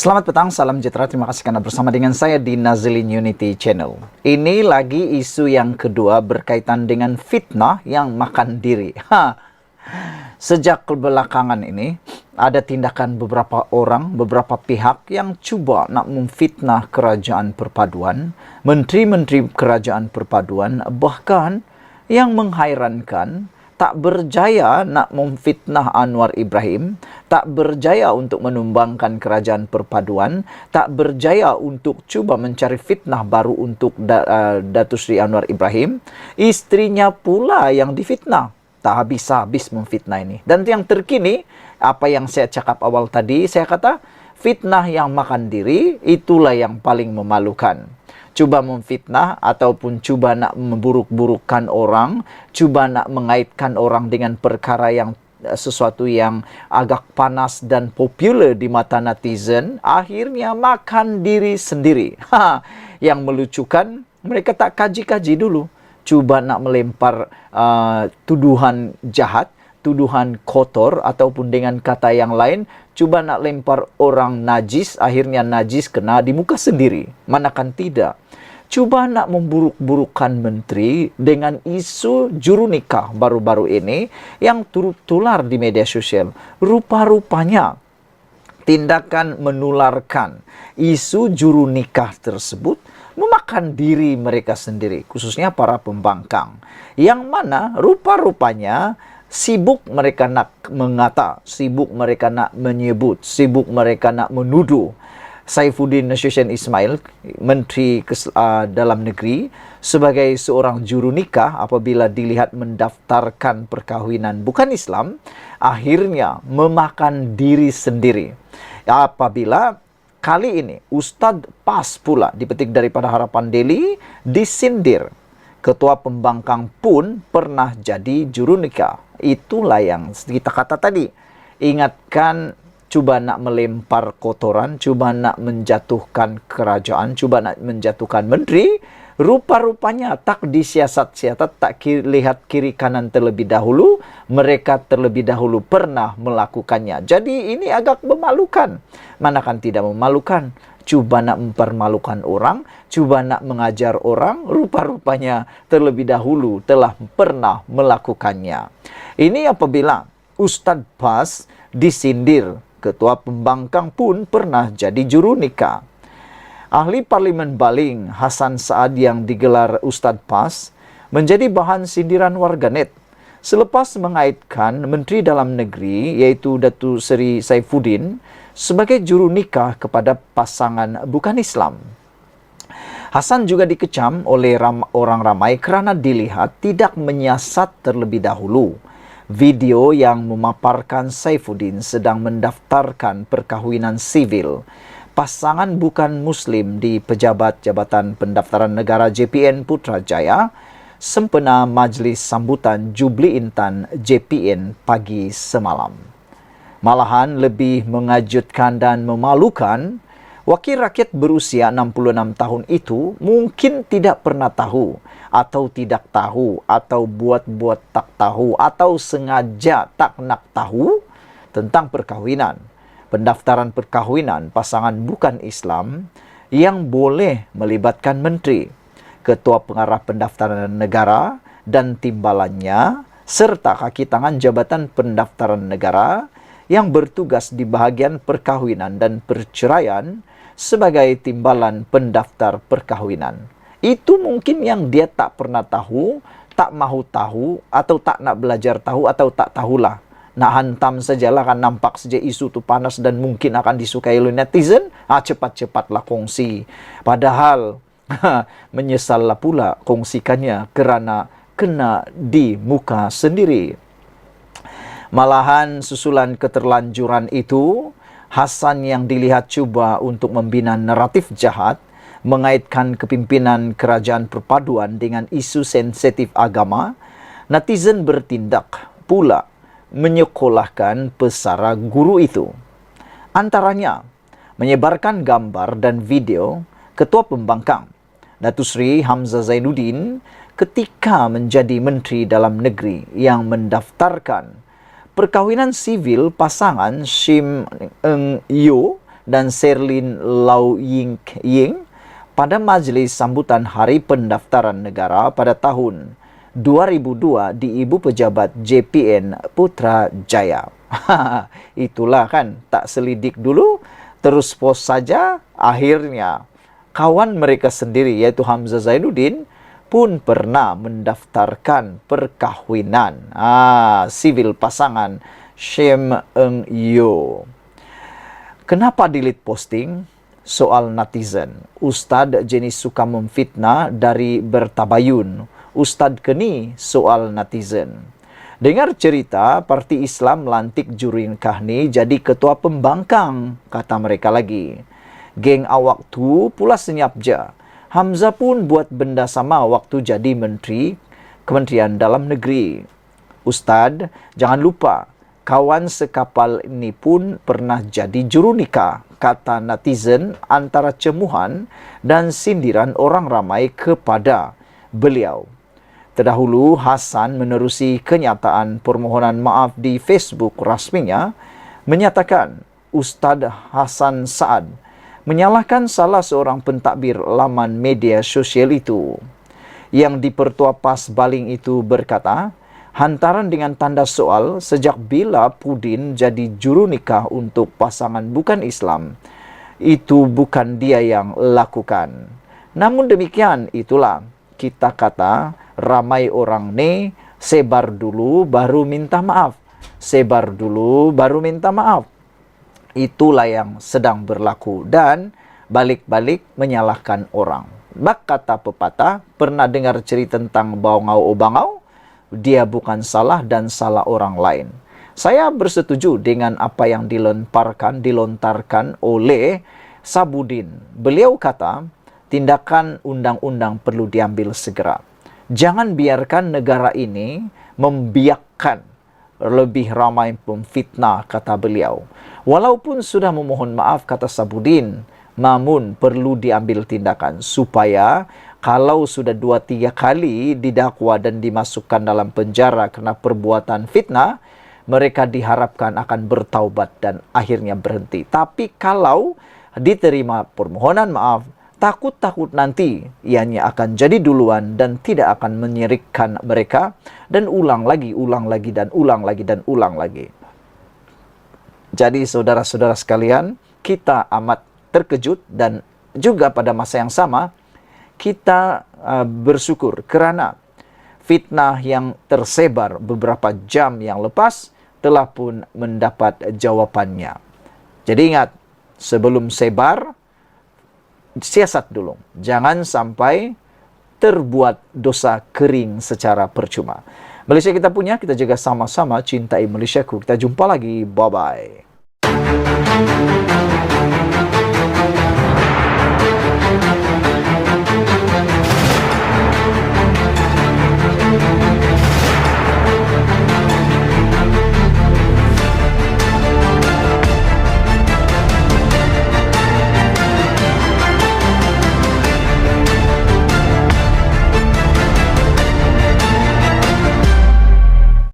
Selamat petang, salam sejahtera. Terima kasih karena bersama dengan saya di Nazilin Unity Channel. Ini lagi isu yang kedua berkaitan dengan fitnah yang makan diri. Sejak belakangan ini, ada tindakan beberapa orang, beberapa pihak yang cuba nak memfitnah kerajaan perpaduan, menteri-menteri kerajaan perpaduan, bahkan yang menghairankan, tak berjaya nak memfitnah Anwar Ibrahim, tak berjaya untuk menumbangkan kerajaan perpaduan, tak berjaya untuk cuba mencari fitnah baru untuk Datuk Seri Anwar Ibrahim, istrinya pula yang difitnah. Tak habis-habis memfitnah ini. Dan yang terkini, apa yang saya cakap awal tadi, saya kata, fitnah yang makan diri, itulah yang paling memalukan. Cuba memfitnah ataupun cuba nak memburuk-burukkan orang, cuba nak mengaitkan orang dengan perkara yang sesuatu yang agak panas dan popular di mata netizen, akhirnya makan diri sendiri. Yang melucukan, mereka tak kaji-kaji dulu. Cuba nak melempar tuduhan jahat, tuduhan kotor ataupun dengan kata yang lain, cuba nak lempar orang najis, akhirnya najis kena di muka sendiri. Manakan tidak. Cuba nak memburuk-burukkan menteri dengan isu juru nikah baru-baru ini yang turut tular di media sosial. Rupa-rupanya tindakan menularkan isu juru nikah tersebut memakan diri mereka sendiri, khususnya para pembangkang. Yang mana rupa-rupanya sibuk mereka nak mengata, sibuk mereka nak menyebut, sibuk mereka nak menuduh Saifuddin Nasution Ismail, Menteri Dalam Negeri, sebagai seorang juru nikah apabila dilihat mendaftarkan perkahwinan bukan Islam, akhirnya memakan diri sendiri. Apabila kali ini Ustadz PAS pula dipetik daripada Harapan Daily disindir. Ketua pembangkang pun pernah jadi juru nikah. Itulah yang kita kata tadi. Ingatkan, cuba nak melempar kotoran, cuba nak menjatuhkan kerajaan, cuba nak menjatuhkan menteri, rupa-rupanya tak disiasat-siasat, tak lihat kiri kanan terlebih dahulu, mereka terlebih dahulu pernah melakukannya. Jadi ini agak memalukan. Manakan tidak memalukan? Cuba nak mempermalukan orang, cuba nak mengajar orang, rupa-rupanya terlebih dahulu telah pernah melakukannya. Ini apabila Ustadz PAS disindir, ketua pembangkang pun pernah jadi juru nikah. Ahli Parlimen Baling Hasan Saad yang digelar Ustadz PAS menjadi bahan sindiran warganet selepas mengaitkan Menteri Dalam Negeri yaitu Datuk Seri Saifuddin sebagai juru nikah kepada pasangan bukan Islam. Hasan juga dikecam oleh orang ramai kerana dilihat tidak menyiasat terlebih dahulu. Video yang memaparkan Saifuddin sedang mendaftarkan perkahwinan sivil pasangan bukan Muslim di Pejabat Jabatan Pendaftaran Negara JPN Putrajaya sempena majlis sambutan Jubli Intan JPN pagi semalam. Malahan lebih mengejutkan dan memalukan, wakil rakyat berusia 66 tahun itu mungkin tidak pernah tahu atau tidak tahu atau buat-buat tak tahu atau sengaja tak nak tahu tentang perkahwinan. Pendaftaran perkahwinan pasangan bukan Islam yang boleh melibatkan menteri, ketua pengarah pendaftaran negara dan timbalannya serta kaki tangan Jabatan Pendaftaran Negara yang bertugas di bahagian perkahwinan dan perceraian sebagai timbalan pendaftar perkahwinan. Itu mungkin yang dia tak pernah tahu, tak mahu tahu, atau tak nak belajar tahu, atau tak tahulah. Nak hantam sajalah, kan nampak saja isu tu panas dan mungkin akan disukai oleh netizen, cepat-cepatlah kongsi. Padahal, menyesallah pula kongsikannya kerana kena di muka sendiri. Malahan susulan keterlanjuran itu, Hasan yang dilihat cuba untuk membina naratif jahat, mengaitkan kepimpinan kerajaan perpaduan dengan isu sensitif agama, netizen bertindak pula menyekolahkan pesara guru itu. Antaranya, menyebarkan gambar dan video ketua pembangkang, Datuk Seri Hamzah Zainuddin ketika menjadi Menteri Dalam Negeri yang mendaftarkan perkahwinan sivil pasangan Shim Eng Yo dan Sherlyn Lau Ying pada majelis sambutan Hari Pendaftaran Negara pada tahun 2002 di Ibu Pejabat JPN Putrajaya. Itulah kan, tak selidik dulu, terus post saja. Akhirnya kawan mereka sendiri yaitu Hamzah Zainuddin pun pernah mendaftarkan perkahwinan sivil pasangan Shem Eng Yo. Kenapa delete posting? Soal netizen. Ustadz jenis suka memfitnah dari bertabayun. Ustadz Keni soal netizen. Dengar cerita parti Islam lantik juri kahni jadi ketua pembangkang, kata mereka lagi. Geng awak tu pula senyap je. Hamzah pun buat benda sama waktu jadi menteri Kementerian Dalam Negeri. Ustadz, jangan lupa, kawan sekapal ini pun pernah jadi juru nikah, kata netizen antara cemuhan dan sindiran orang ramai kepada beliau. Terdahulu, Hasan menerusi kenyataan permohonan maaf di Facebook rasminya, menyatakan Ustadz Hasan Saad menyalahkan salah seorang pentadbir laman media sosial itu. Yang di Pertua Pas Baling itu berkata, hantaran dengan tanda soal, sejak bila Pudin jadi juru nikah untuk pasangan bukan Islam, itu bukan dia yang lakukan. Namun demikian, itulah kita kata ramai orang ni sebar dulu baru minta maaf. Sebar dulu baru minta maaf. Itulah yang sedang berlaku dan balik-balik menyalahkan orang. Bak kata pepatah, pernah dengar cerita tentang bawangau bangau? Dia bukan salah dan salah orang lain. Saya bersetuju dengan apa yang dilontarkan oleh Sabudin. Beliau kata, tindakan undang-undang perlu diambil segera. Jangan biarkan negara ini membiakkan lebih ramai pemfitnah, kata beliau. Walaupun sudah memohon maaf, kata Sabudin, namun perlu diambil tindakan supaya kalau sudah 2-3 kali didakwa dan dimasukkan dalam penjara karena perbuatan fitnah, mereka diharapkan akan bertaubat dan akhirnya berhenti. Tapi kalau diterima permohonan maaf, takut-takut nanti ianya akan jadi duluan dan tidak akan menyerikkan mereka dan ulang lagi dan ulang lagi. Jadi saudara-saudara sekalian, kita amat terkejut dan juga pada masa yang sama kita bersyukur kerana fitnah yang tersebar beberapa jam yang lepas telah pun mendapat jawapannya. Jadi ingat, sebelum sebar, siasat dulu. Jangan sampai terbuat dosa kering secara percuma. Malaysia kita punya, kita jaga sama-sama cintai Malaysiaku. Kita jumpa lagi. Bye-bye.